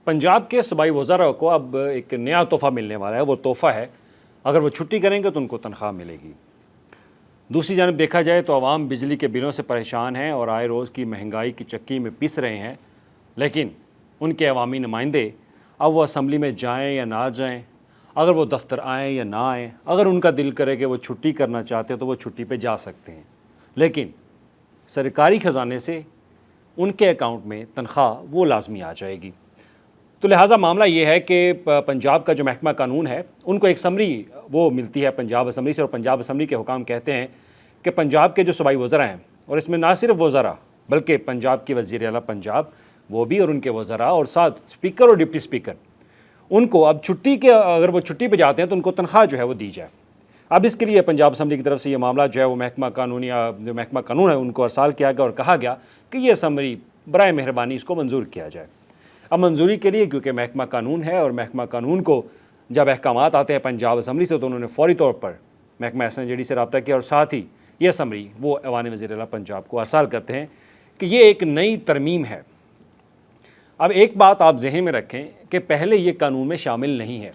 पंजाब के सूबाई वज़रा को अब एक नया तोहफ़ा मिलने वाला है। वो तोहफ़ा है, अगर वो छुट्टी करेंगे तो उनको तनख्वाह मिलेगी। दूसरी जानब देखा जाए तो आवाम बिजली के बिलों से परेशान हैं और आए रोज़ की महंगाई की चक्की में पिस रहे हैं, लेकिन उनके अवामी नुमाइंदे अब वो असम्बली में जाएँ या ना जाएँ, अगर वो दफ्तर आएँ या ना आएँ, अगर उनका दिल करे कि वो छुट्टी करना चाहते हैं तो वो छुट्टी पे जा सकते हैं, लेकिन सरकारी ख़जाने से उनके अकाउंट में तनख्वाह वो लाजमी आ जाएगी। तो लिहाजा मामला ये है कि पंजाब का जो महकमा कानून है, उनको एक समरी वो मिलती है पंजाब असम्बली से, और पंजाब असम्बली के हुकाम कहते हैं कि पंजाब के जो सूबाई वज़रा हैं, और इसमें ना सिर्फ वज़रा बल्कि पंजाब की वज़ीर आला पंजाब वो भी और उनके वज़रा और साथ स्पीकर और डिप्टी स्पीकर, उनको अब छुट्टी के अगर वो छुट्टी पर जाते हैं तो उनको तनख्वाह जो है वो दी जाए। अब इसके लिए पंजाब असम्बली की तरफ से ये मामला जो है वो महकमा कानून या जो महकमा कानून है उनको अरसाल किया गया और कहा गया कि ये समरी बराए मेहरबानी इसको मंजूर किया जाए। अब मंजूरी के लिए क्योंकि महकमा कानून है और महकमा कानून को जब अहकामात आते हैं पंजाब असम्बली से तो उन्होंने फौरी तौर पर महकमा SNJD से रब्ता किया और साथ ही ये समरी वो ऐवान वज़ीर आला पंजाब को अरसाल करते हैं कि ये एक नई तरमीम है। अब एक बात आप जहन में रखें कि पहले ये कानून में शामिल नहीं है।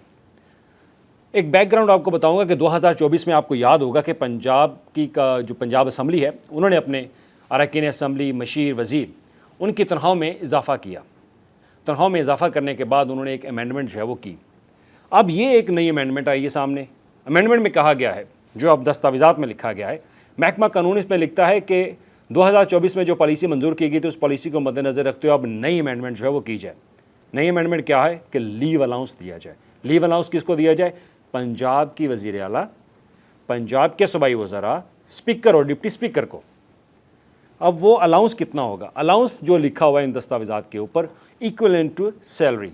एक बैकग्राउंड आपको बताऊंगा कि 2024 में आपको याद होगा कि पंजाब की जो पंजाब असम्बली है उन्होंने अपने अरकान असम्बली, मशीर, वज़ीर, उनकी तनख्वाह में इजाफ़ा किया। तनख्वाह में इजाफ़ा करने के बाद उन्होंने एक अमेंडमेंट जो है वो की। अब ये एक नई अमेंडमेंट आई है सामने। अमेंडमेंट में कहा गया है, जो अब दस्तावेज़ात में लिखा गया है, महकमा कानून इसमें लिखता है कि 2024 में जो पॉलिसी मंजूर की गई थी उस पॉलिसी को मद्देनज़र रखते हुए अब नई अमेंडमेंट जो है वो की जाए। नई अमेंडमेंट क्या है कि लीव अलाउंस दिया जाए। लीव अलाउंस किसको दिया जाए? पंजाब की वज़ीर आला, पंजाब के सूबाई वज़रा, स्पीकर और डिप्टी स्पीकर को। अब वो अलाउंस कितना होगा? अलाउंस जो लिखा हुआ है इन दस्तावेज़ात के ऊपर, इक्विवेलेंट टू सैलरी,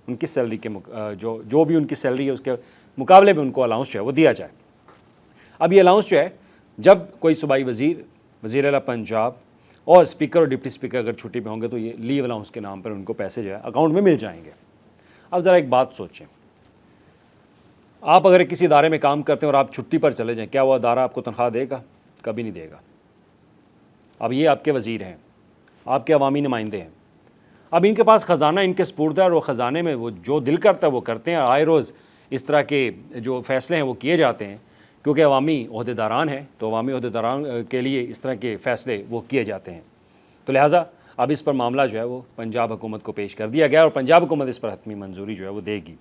उनकी सैलरी के जो भी उनकी सैलरी है उसके मुकाबले में उनको अलाउंस जो है वो दिया जाए। अब ये अलाउंस जो है, जब कोई सूबाई वज़ीर, वज़ीर आला पंजाब और स्पीकर और डिप्टी स्पीकर अगर छुट्टी पे होंगे तो ये लीव अलाउंस के नाम पर उनको पैसे जो है अकाउंट में मिल जाएंगे। अब ज़रा एक बात सोचें, आप अगर किसी इदारे में काम करते हैं और आप छुट्टी पर चले जाएं, क्या वो अदारा आपको तनख्वाह देगा? कभी नहीं देगा। अब ये आपके वज़ीर हैं, आपके अवामी नुमाइंदे हैं, अब इनके पास ख़जाना इनके सपुर्द है और वो ख़जाने में वो जो दिल करता है वो करते हैं। आए रोज़ इस तरह के जो फ़ैसले हैं वो किए जाते हैं, क्योंकि अवामी ओहदेदारान हैं तो अवामी ओहदेदारान के लिए इस तरह के फ़ैसले वो किए जाते हैं। तो लिहाजा अब इस पर मामला जो है वो पंजाब हुकूमत को पेश कर दिया गया और पंजाब हुकूमत इस पर हतमी मंजूरी जो है वो देगी।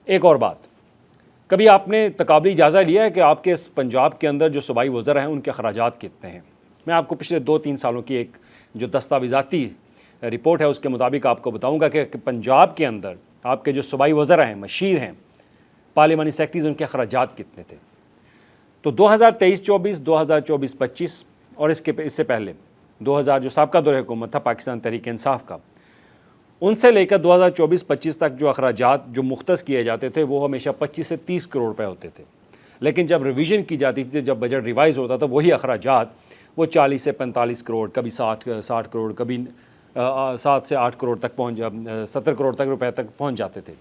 एक और बात, कभी आपने तकाबली जायज़ा लिया है कि आपके पंजाब के अंदर जो सूबाई वज़रा हैं उनके अखराजात कितने हैं? मैं आपको पिछले 2-3 सालों की एक जो दस्तावेज़ाती रिपोर्ट है उसके मुताबिक आपको बताऊंगा कि पंजाब के अंदर आपके जो सूबाई वज़रा हैं, मशीर हैं, पार्लिमानी सेक्रेटरीज़, उनके अखराजात कितने थे। तो 2023-24, 2024-25 और इससे पहले 2000 जो साबका दौर हुकूमत था पाकिस्तान तहरीक इंसाफ का, उनसे लेकर 2024-25 तक जो अखराजात जो मुख्तस किए जाते थे वो हमेशा 25 से 30 करोड़ रुपए होते थे। लेकिन जब रिवीजन की जाती थी, जब बजट रिवाइज़ होता था, वही अखराजात वो 40 से 45 करोड़, कभी 60 करोड़, कभी 7 से 8 करोड़ तक 70 करोड़ तक रुपए तक पहुंच जाते थे।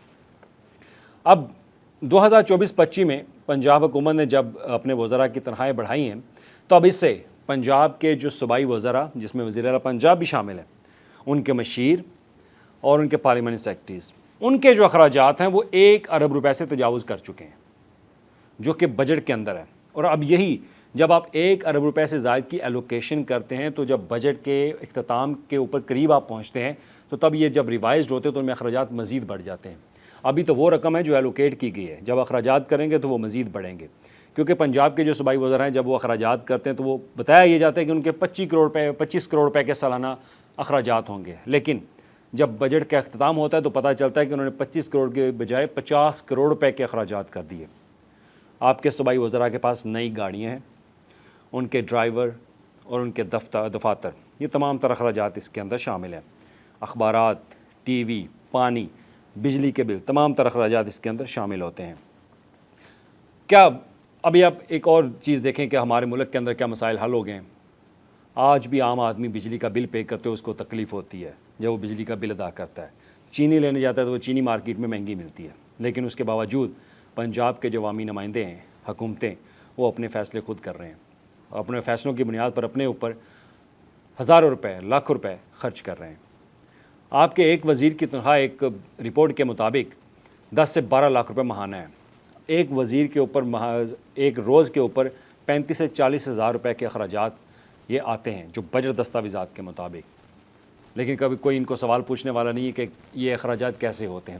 अब 2024-25 में पंजाब हुकूमत ने जब अपने वज़रा की तनख्वाहें बढ़ाई हैं तो अब इससे पंजाब के जो सूबाई वज़रा, जिसमें वज़ीर आला पंजाब भी शामिल हैं, उनके मशीर और उनके पार्लिमानी सेक्रेटरीज़, उनके जो अखराजात हैं वो 1 अरब रुपए से तजावुज़ कर चुके हैं, जो कि बजट के अंदर है। और अब यही जब आप 1 अरब रुपए से ज़ायद की एलोकेशन करते हैं तो जब बजट के इख्तिताम के ऊपर करीब आप पहुँचते हैं तो तब ये जब रिवाइज़ होते हैं तो उनमें अखराजात मज़ीद बढ़ जाते हैं। अभी तो वो रकम है जो एलोकेट की गई है, जब अखराजात करेंगे तो वो मज़ीद बढ़ेंगे, क्योंकि पंजाब के जो सूबाई वज़रा हैं जब वो अखराजात करते हैं तो वो बताया ये जाता है कि उनके 25 करोड़ रुपए के सालाना अखराजात होंगे। लेकिन जब बजट का अख्तिताम होता है तो पता चलता है कि उन्होंने 25 करोड़ के बजाय 50 करोड़ रुपए के अखराजात कर दिए। आपके सूबाई वज़रा के पास नई गाड़ियाँ हैं, उनके ड्राइवर और उनके दफातर, ये तमाम तरह अखराजात इसके अंदर शामिल हैं। अखबारात, TV, पानी, बिजली के बिल, तमाम तरह अखराजात इसके अंदर शामिल होते हैं। क्या अभी आप एक और चीज़ देखें कि हमारे मुल्क के अंदर क्या मसाइल हल हो गए हैं। आज भी आम आदमी बिजली का बिल पे करते हुए उसको तकलीफ़ होती है जब वो बिजली का बिल अदा करता है। चीनी लेने जाता है तो वो चीनी मार्केट में महंगी मिलती है, लेकिन उसके बावजूद पंजाब के जो अवामी नुमाइंदे हैं, हुकूमतें, वो अपने फ़ैसले खुद कर रहे हैं, अपने फ़ैसलों की बुनियाद पर अपने ऊपर हज़ारों रुपए, लाखों रुपए खर्च कर रहे हैं। آپ کے ایک وزیر کی تنخواہ ایک رپورٹ کے مطابق 10 سے 12 لاکھ روپے ماہانہ ہے. ایک وزیر کے اوپر ایک روز کے اوپر 35 سے 40 ہزار روپے کے اخراجات یہ آتے ہیں جو بجٹ دستاویزات کے مطابق. لیکن کبھی کوئی ان کو سوال پوچھنے والا نہیں ہے کہ یہ اخراجات کیسے ہوتے ہیں.